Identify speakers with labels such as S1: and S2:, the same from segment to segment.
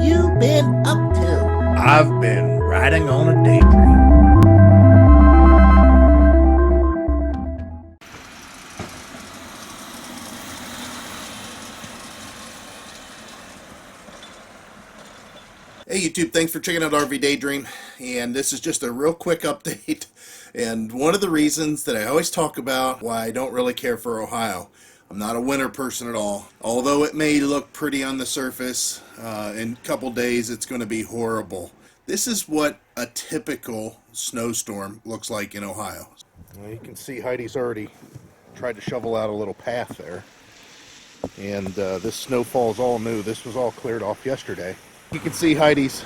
S1: you been up to?
S2: I've been riding on a daydream.
S3: Hey YouTube, thanks for checking out RV Daydream, and this is just a real quick update. And one of the reasons that I always talk about why I don't really care for Ohio. I'm not a winter person at all. Although it may look pretty on the surface, in a couple days it's going to be horrible. This is what a typical snowstorm looks like in Ohio. Well, you can see Heidi's already tried to shovel out a little path there. And this snowfall is all new. This was all cleared off yesterday. You can see Heidi's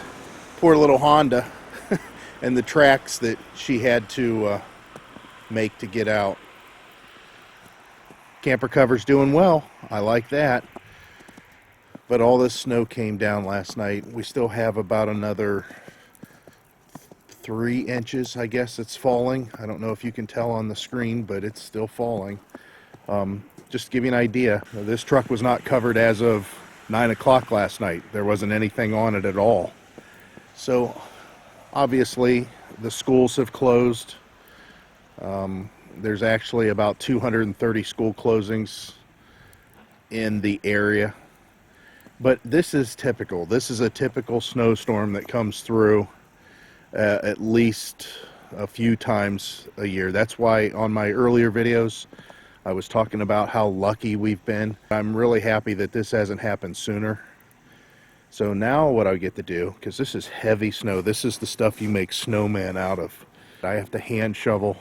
S3: poor little Honda and the tracks that she had to make to get out. Camper cover's doing well. I like that. But all this snow came down last night. We still have about another 3 inches, I guess it's falling. I don't know if you can tell on the screen, but it's still falling. Just to give you an idea, this truck was not covered as of 9 o'clock last night. There wasn't anything on it at all. So obviously the schools have closed. There's actually about 230 school closings in the area. But this is typical. This is a typical snowstorm that comes through at least a few times a year. That's why on my earlier videos I was talking about how lucky we've been. I'm really happy that this hasn't happened sooner. So now what I get to do, because this is heavy snow, this is the stuff you make snowmen out of. I have to hand shovel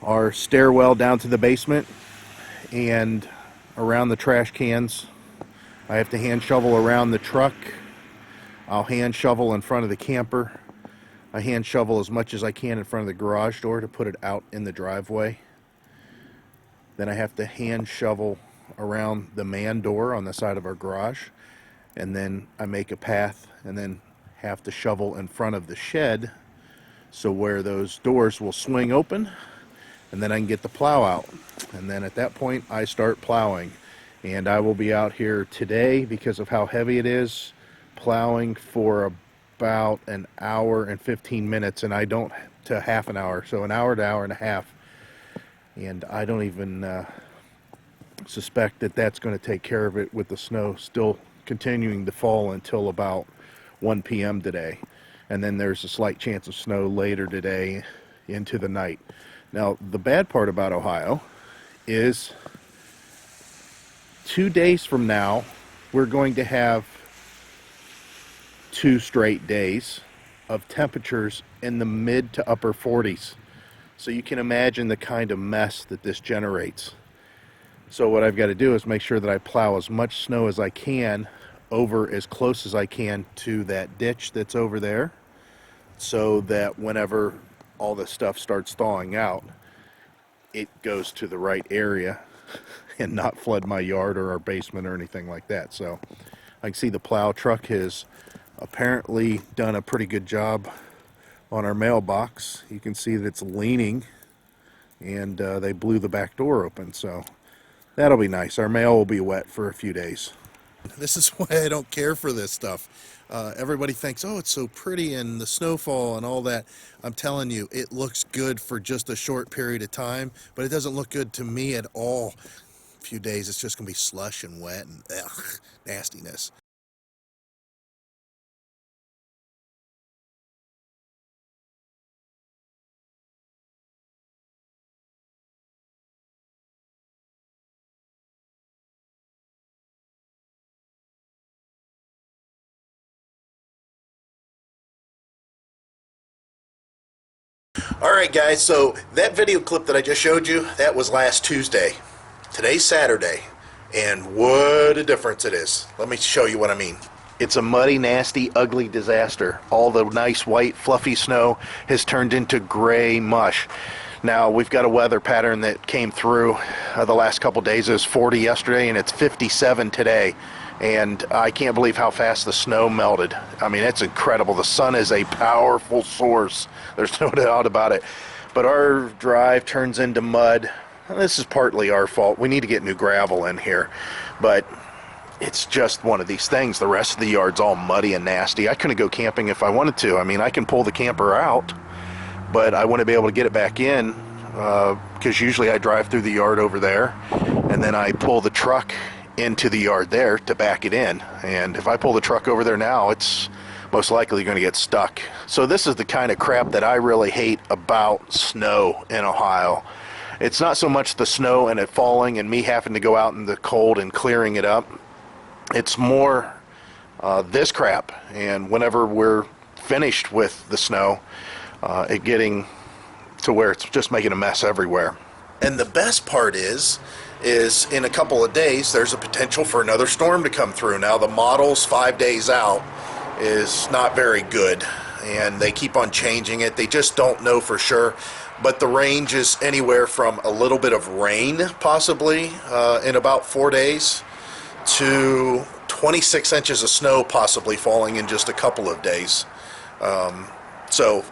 S3: our stairwell down to the basement and around the trash cans. I have to hand shovel around the truck. I'll hand shovel in front of the camper. I hand shovel as much as I can in front of the garage door to put it out in the driveway. Then I have to hand shovel around the man door on the side of our garage. And then I make a path and then have to shovel in front of the shed so where those doors will swing open, and then I can get the plow out. And then at that point I start plowing. And I will be out here today, because of how heavy it is, plowing for about an hour and 15 minutes, and I don't to half an hour, so an hour to hour and a half. And I don't even suspect that that's going to take care of it, with the snow still continuing to fall until about 1 p.m. today. And then there's a slight chance of snow later today into the night. Now, the bad part about Ohio is 2 days from now, we're going to have 2 straight days of temperatures in the mid to upper 40s. So you can imagine the kind of mess that this generates. So what I've got to do is make sure that I plow as much snow as I can over as close as I can to that ditch that's over there, so that whenever all this stuff starts thawing out, it goes to the right area and not flood my yard or our basement or anything like that. So I can see the plow truck has apparently done a pretty good job on our mailbox. You can see that it's leaning, and they blew the back door open, so that'll be nice. Our mail will be wet for a few days. This is why I don't care for this stuff. Everybody thinks, oh, it's so pretty and the snowfall and all that. I'm telling you, it looks good for just a short period of time, but it doesn't look good to me at all. A few days, it's just gonna be slush and wet and nastiness. Alright guys, so that video clip that I just showed you, that was last Tuesday. Today's Saturday, and what a difference it is. Let me show you what I mean. It's a muddy, nasty, ugly disaster. All the nice white fluffy snow has turned into gray mush. Now we've got a weather pattern that came through the last couple days. It was 40 yesterday and it's 57 today. And I can't believe how fast the snow melted. I mean, it's incredible. The sun is a powerful source. There's no doubt about it. But our drive turns into mud. This is partly our fault. We need to get new gravel in here. But it's just one of these things. The rest of the yard's all muddy and nasty. I couldn't go camping if I wanted to. I mean, I can pull the camper out, but I wouldn't be able to get it back in because usually I drive through the yard over there, and then I pull the truck into the yard there to back it in. And if I pull the truck over there now, it's most likely going to get stuck. So this is the kind of crap that I really hate about snow in Ohio. It's not so much the snow and it falling and me having to go out in the cold and clearing it up. It's more this crap, and whenever we're finished with the snow, it getting to where it's just making a mess everywhere. And the best part is in a couple of days there's a potential for another storm to come through. Now the model's 5 days out is not very good, and they keep on changing it. They just don't know for sure, but the range is anywhere from a little bit of rain possibly in about 4 days to 26 inches of snow possibly falling in just a couple of days. So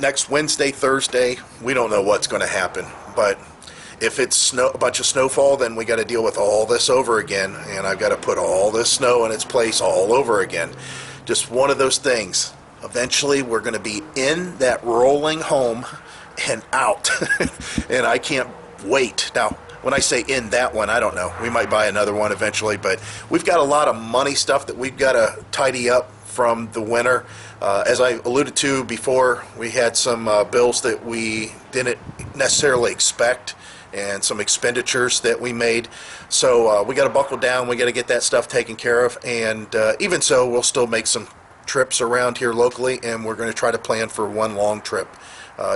S3: next Wednesday, Thursday, we don't know what's going to happen, but if it's a bunch of snowfall, then we got to deal with all this over again, and I've got to put all this snow in its place all over again. Just one of those things. Eventually we're going to be in that rolling home and out and I can't wait. Now when I say in that one, I don't know, we might buy another one eventually, but we've got a lot of money stuff that we've got to tidy up from the winter. As I alluded to before, we had some bills that we didn't necessarily expect and some expenditures that we made. So we got to buckle down, we got to get that stuff taken care of, and even so, we'll still make some trips around here locally, and we're going to try to plan for one long trip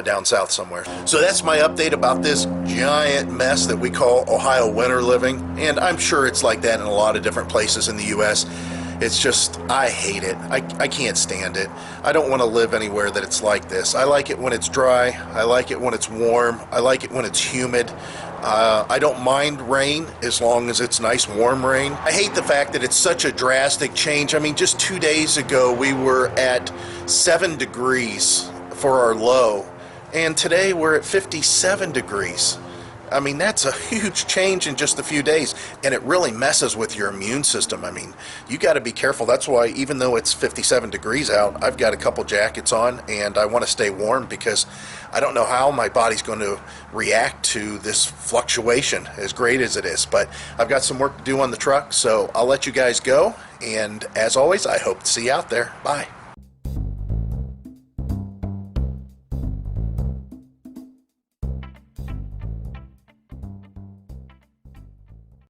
S3: down south somewhere. So that's my update about this giant mess that we call Ohio winter living, and I'm sure it's like that in a lot of different places in the U.S. It's just, I hate it. I can't stand it. I don't want to live anywhere that it's like this. I like it when it's dry. I like it when it's warm. I like it when it's humid. I don't mind rain as long as it's nice warm rain. I hate the fact that it's such a drastic change. I mean, just 2 days ago we were at 7 degrees for our low, and today we're at 57 degrees. I mean, that's a huge change in just a few days, and it really messes with your immune system. I mean, you got to be careful. That's why even though it's 57 degrees out, I've got a couple jackets on, and I want to stay warm because I don't know how my body's going to react to this fluctuation, as great as it is. But I've got some work to do on the truck, so I'll let you guys go, and as always, I hope to see you out there. Bye.